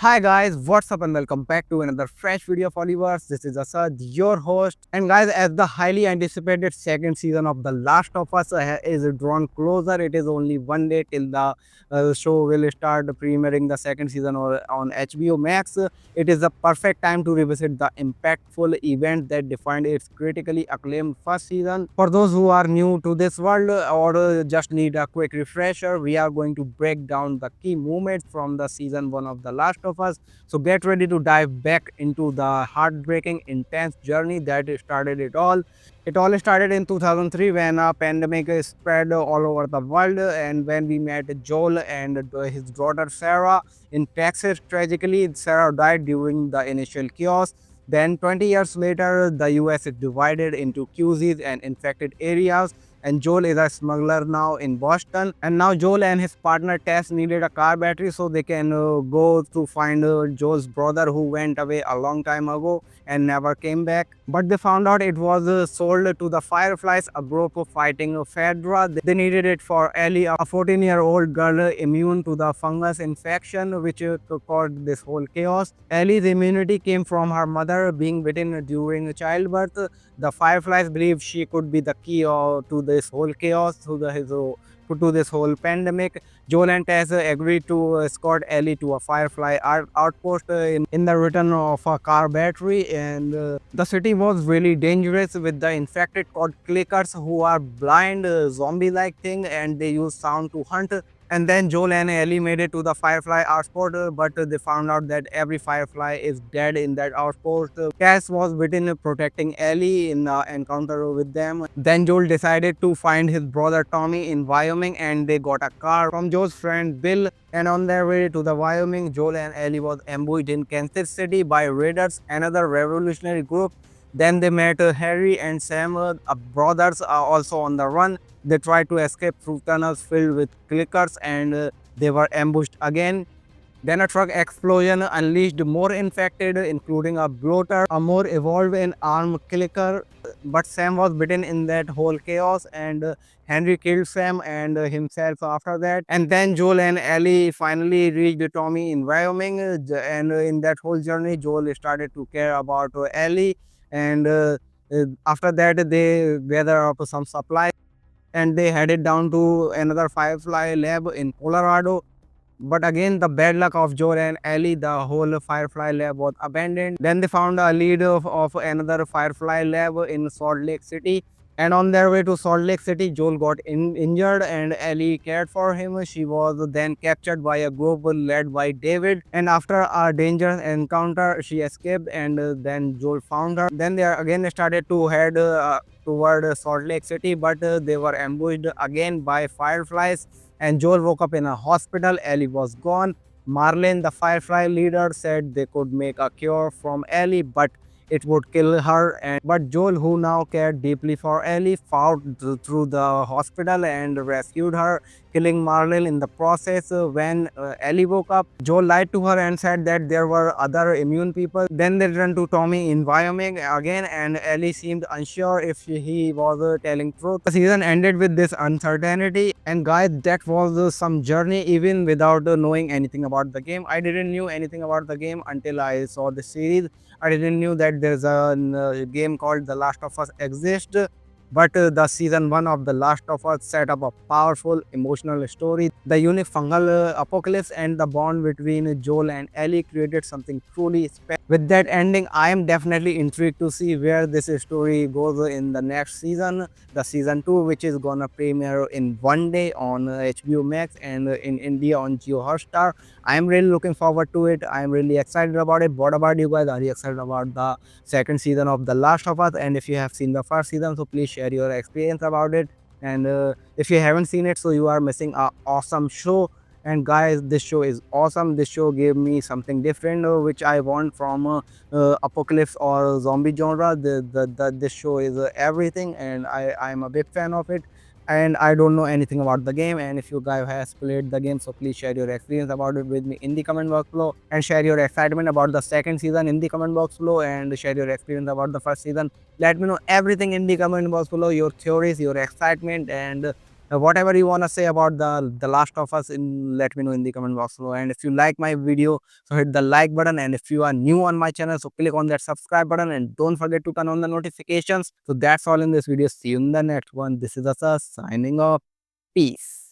Hi guys, what's up and welcome back to another fresh video of Oliver's. This is Asad, your host. And guys, as the highly anticipated second season of The Last of Us is drawn closer, it is only one day till the show will start premiering the second season on HBO Max. It is the perfect time to revisit the impactful event that defined its critically acclaimed first season. For those who are new to this world or just need a quick refresher, we are going to break down the key moments from the season 1 of The Last of Us. So get ready to dive back into the heartbreaking, intense journey that started it all. It all started in 2003 when a pandemic spread all over the world, and when we met Joel and his daughter Sarah in Texas. Tragically, Sarah died during the initial chaos. Then 20 years later, the US is divided into QZs and infected areas, and Joel is a smuggler now in Boston. And now Joel and his partner Tess needed a car battery so they can go to find Joel's brother who went away a long time ago and never came back. But they found out it was sold to the Fireflies, a group fighting Fedra. They needed it for Ellie, a 14-year-old girl immune to the fungus infection which caused this whole chaos. Ellie's immunity came from her mother being bitten during childbirth. The Fireflies believed she could be the key to this whole chaos, to this whole pandemic. Joel and Tess agreed to escort Ellie to a Firefly outpost in the return of a car battery. And the city was really dangerous with the infected called clickers, who are blind zombie-like thing, and they use sound to hunt. And then Joel and Ellie made it to the Firefly outpost, but they found out that every Firefly is dead in that outpost. Cass was bitten protecting Ellie in the encounter with them. Then Joel decided to find his brother Tommy in Wyoming, and they got a car from Joel's friend Bill. And on their way to the Wyoming, Joel and Ellie was ambushed in Kansas City by raiders, another revolutionary group. Then they met Harry and Sam, brothers, are also on the run. They tried to escape through tunnels filled with clickers, and they were ambushed again. Then a truck explosion unleashed more infected, including a bloater, a more evolved and armed clicker. But Sam was bitten in that whole chaos, and Henry killed Sam and himself after that. And then Joel and Ellie finally reached Tommy in Wyoming, and in that whole journey, Joel started to care about Ellie. And after that, they gathered up some supplies and they headed down to another Firefly lab in Colorado. But again, the bad luck of Joel and Ellie, the whole Firefly lab was abandoned. Then they found a lead of another Firefly lab in Salt Lake City. And on their way to Salt Lake City, Joel got injured and Ellie cared for him. She was then captured by a group led by David. And after a dangerous encounter, she escaped, and then Joel found her. Then they again started to head toward Salt Lake City, but they were ambushed again by Fireflies. And Joel woke up in a hospital. Ellie was gone. Marlene, the Firefly leader, said they could make a cure from Ellie, but it would kill her. But Joel, who now cared deeply for Ellie, fought through the hospital and rescued her, killing Marlene in the process. When Ellie woke up, Joel lied to her and said that there were other immune people. Then they returned to Tommy in Wyoming again, and Ellie seemed unsure if he was telling truth. The season ended with this uncertainty, and guys, that was some journey even without knowing anything about the game. I didn't knew anything about the game until I saw the series. I didn't knew that there's a game called The Last of Us exists. But the season 1 of The Last of Us set up a powerful emotional story. The unique fungal apocalypse and the bond between Joel and Ellie created something truly special. With that ending, I am definitely intrigued to see where this story goes in the next season, the season 2, which is gonna premiere in one day on HBO Max and in India on Jio Hotstar. I am really looking forward to it. I am really excited about it. What about you guys? Are you excited about the second season of The Last of Us? And if you have seen the first season, so please share your experience about it. And if you haven't seen it, so you are missing an awesome show. And guys, this show is awesome. This show gave me something different which I want from apocalypse or zombie genre. This show is everything, and I'm a big fan of it. And I don't know anything about the game, and if you guys have played the game, so please share your experience about it with me in the comment box below, and share your excitement about the second season in the comment box below, and share your experience about the first season. Let me know everything in the comment box below, your theories, your excitement, and Whatever you want to say about the Last of Us, let me know in the comment box below. And if you like my video, so hit the like button, and if you are new on my channel, so click on that subscribe button and don't forget to turn on the notifications. So that's all in this video. See you in the next one. This is Asa signing off. Peace.